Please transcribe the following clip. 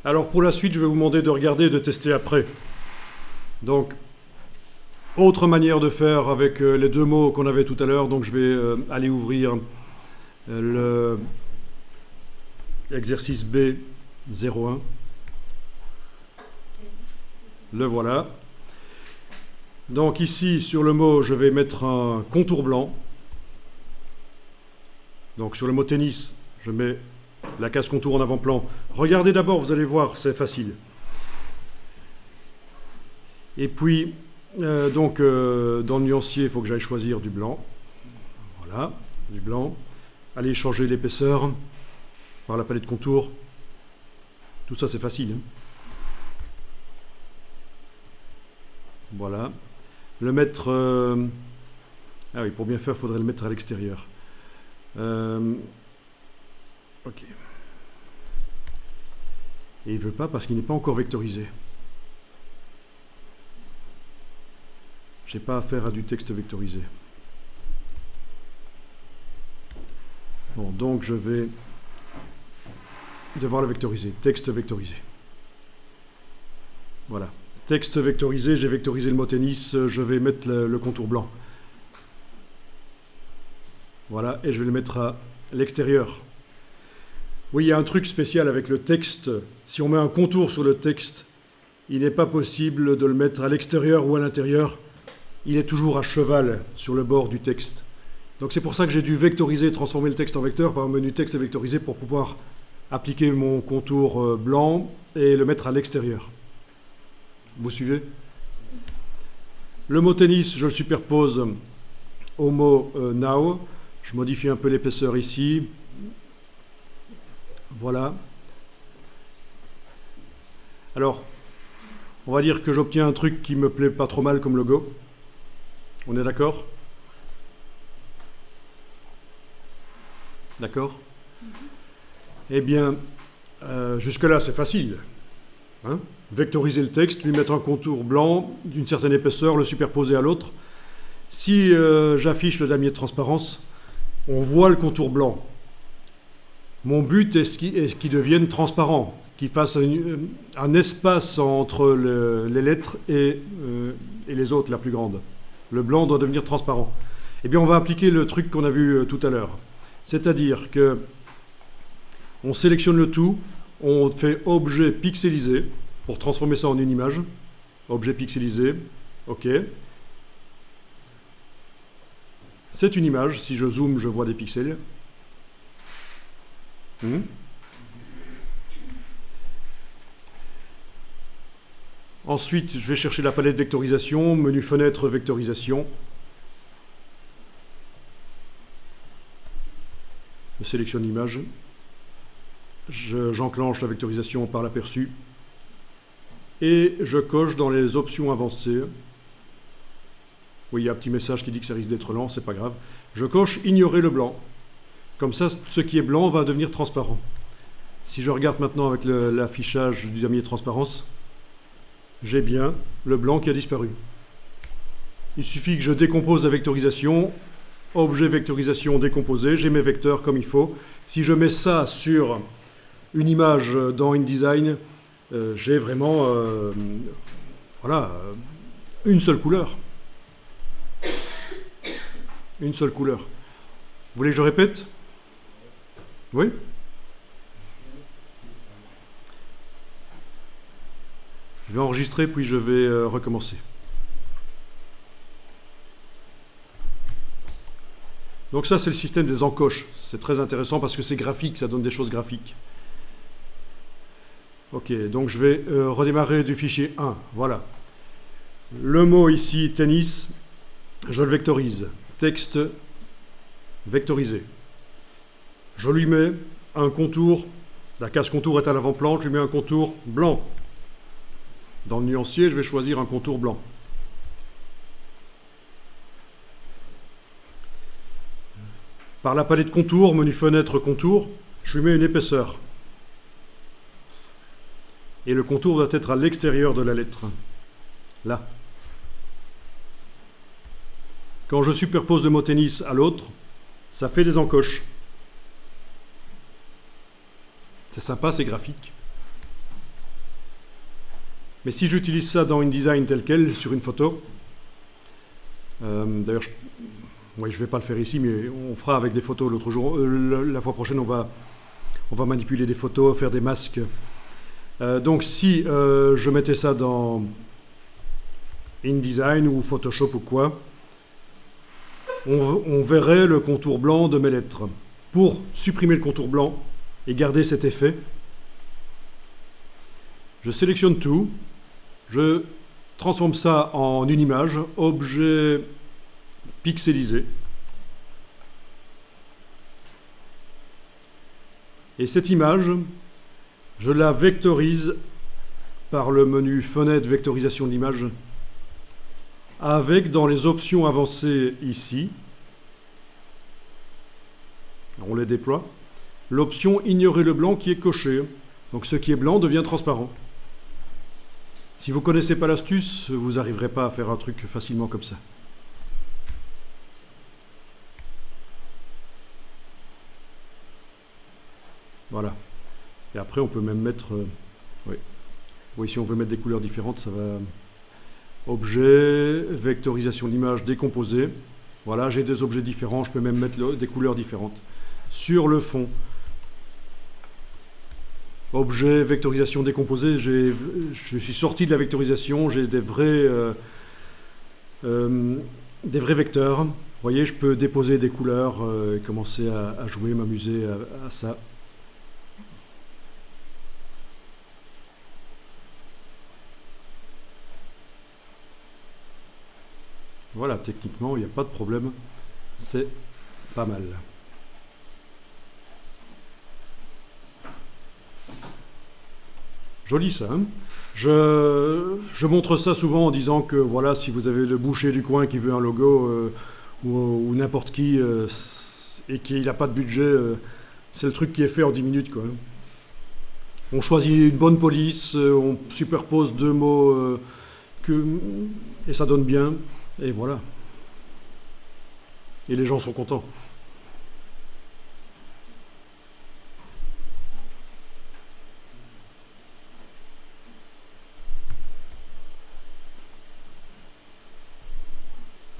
Alors pour la suite, je vais vous demander de regarder et de tester après. Donc, autre manière de faire avec les deux mots qu'on avait tout à l'heure. Donc je vais aller ouvrir l'exercice B01. Le voilà. Donc ici, sur le mot, je vais mettre un contour blanc. Donc sur le mot tennis, je mets la case contour en avant-plan. Regardez d'abord, vous allez voir, c'est facile. Et puis, dans le nuancier, il faut que j'aille choisir du blanc. Voilà, du blanc. Allez changer l'épaisseur par la palette contour. Tout ça, c'est facile. Voilà. Le mettre... Ah oui, pour bien faire, il faudrait le mettre à l'extérieur. Ok. Et il ne veut pas parce qu'il n'est pas encore vectorisé. Je n'ai pas affaire à du texte vectorisé. Bon, donc je vais devoir le vectoriser. Texte vectorisé. Voilà. Texte vectorisé, j'ai vectorisé le mot tennis, je vais mettre le contour blanc. Voilà, et je vais le mettre à l'extérieur. Oui, il y a un truc spécial avec le texte. Si on met un contour sur le texte, il n'est pas possible de le mettre à l'extérieur ou à l'intérieur. Il est toujours à cheval sur le bord du texte. Donc c'est pour ça que j'ai dû vectoriser, transformer le texte en vecteur par un menu texte vectorisé pour pouvoir appliquer mon contour blanc et le mettre à l'extérieur. Vous suivez? Le mot tennis, je le superpose au mot now. Je modifie un peu l'épaisseur ici. Voilà. Alors, on va dire que j'obtiens un truc qui me plaît pas trop mal comme logo. On est d'accord? D'accord? Eh bien, jusque-là, c'est facile. Hein? Vectoriser le texte, lui mettre un contour blanc d'une certaine épaisseur, le superposer à l'autre. Si j'affiche le damier de transparence, on voit le contour blanc. Mon but est qu'il devienne transparent, qu'il fasse un espace entre les lettres et les autres, la plus grande. Le blanc doit devenir transparent. Eh bien, on va appliquer le truc qu'on a vu tout à l'heure. C'est-à-dire que on sélectionne le tout, on fait objet pixelisé pour transformer ça en une image. Objet pixelisé, OK. C'est une image, si je zoome, je vois des pixels. Ensuite, je vais chercher la palette vectorisation, menu fenêtre vectorisation. Je sélectionne l'image. J'enclenche la vectorisation par l'aperçu. Et je coche dans les options avancées. Oui, il y a un petit message qui dit que ça risque d'être lent, c'est pas grave. Je coche ignorer le blanc. Comme ça, ce qui est blanc va devenir transparent. Si je regarde maintenant avec l'affichage du damier de transparence, j'ai bien le blanc qui a disparu. Il suffit que je décompose la vectorisation, objet vectorisation décomposé, j'ai mes vecteurs comme il faut. Si je mets ça sur une image dans InDesign, j'ai vraiment une seule couleur. Une seule couleur. Vous voulez que je répète? Oui? Je vais enregistrer, puis je vais recommencer. Donc ça, c'est le système des encoches. C'est très intéressant parce que c'est graphique, ça donne des choses graphiques. Ok, donc je vais redémarrer du fichier 1. Voilà. Le mot ici, tennis, je le vectorise. Texte vectorisé. Je lui mets un contour. La case contour est à l'avant-plan, je lui mets un contour blanc. Dans le nuancier, je vais choisir un contour blanc. Par la palette contour, menu fenêtre contour, je lui mets une épaisseur. Et le contour doit être à l'extérieur de la lettre. Là. Quand je superpose le mot tennis à l'autre, ça fait des encoches. C'est sympa, c'est graphique. Mais si j'utilise ça dans InDesign tel quel, sur une photo, d'ailleurs, je ne vais pas le faire ici, mais on fera avec des photos l'autre jour. La fois prochaine, on va manipuler des photos, faire des masques. Donc si je mettais ça dans InDesign ou Photoshop ou quoi, on verrait le contour blanc de mes lettres. Pour supprimer le contour blanc et garder cet effet, je sélectionne tout, je transforme ça en une image, objet pixelisé. Et cette image, je la vectorise par le menu Fenêtre Vectorisation d'image, avec dans les options avancées ici, on les déploie, l'option Ignorer le blanc qui est cochée. Donc ce qui est blanc devient transparent. Si vous ne connaissez pas l'astuce, vous n'arriverez pas à faire un truc facilement comme ça. Voilà. Et après, on peut même mettre... oui, si on veut mettre des couleurs différentes, ça va... Objet, vectorisation d'image décomposée. Voilà, j'ai des objets différents, je peux même mettre des couleurs différentes. Sur le fond, objet, vectorisation décomposée, je suis sorti de la vectorisation, j'ai des vrais vecteurs. Vous voyez, je peux déposer des couleurs et commencer à jouer, m'amuser à ça. Voilà, techniquement, il n'y a pas de problème. C'est pas mal. Joli ça, hein. Je montre ça souvent en disant que voilà, si vous avez le boucher du coin qui veut un logo ou n'importe qui et qu'il n'a pas de budget, c'est le truc qui est fait en 10 minutes, quoi. On choisit une bonne police, on superpose deux mots et ça donne bien, et voilà. Et les gens sont contents.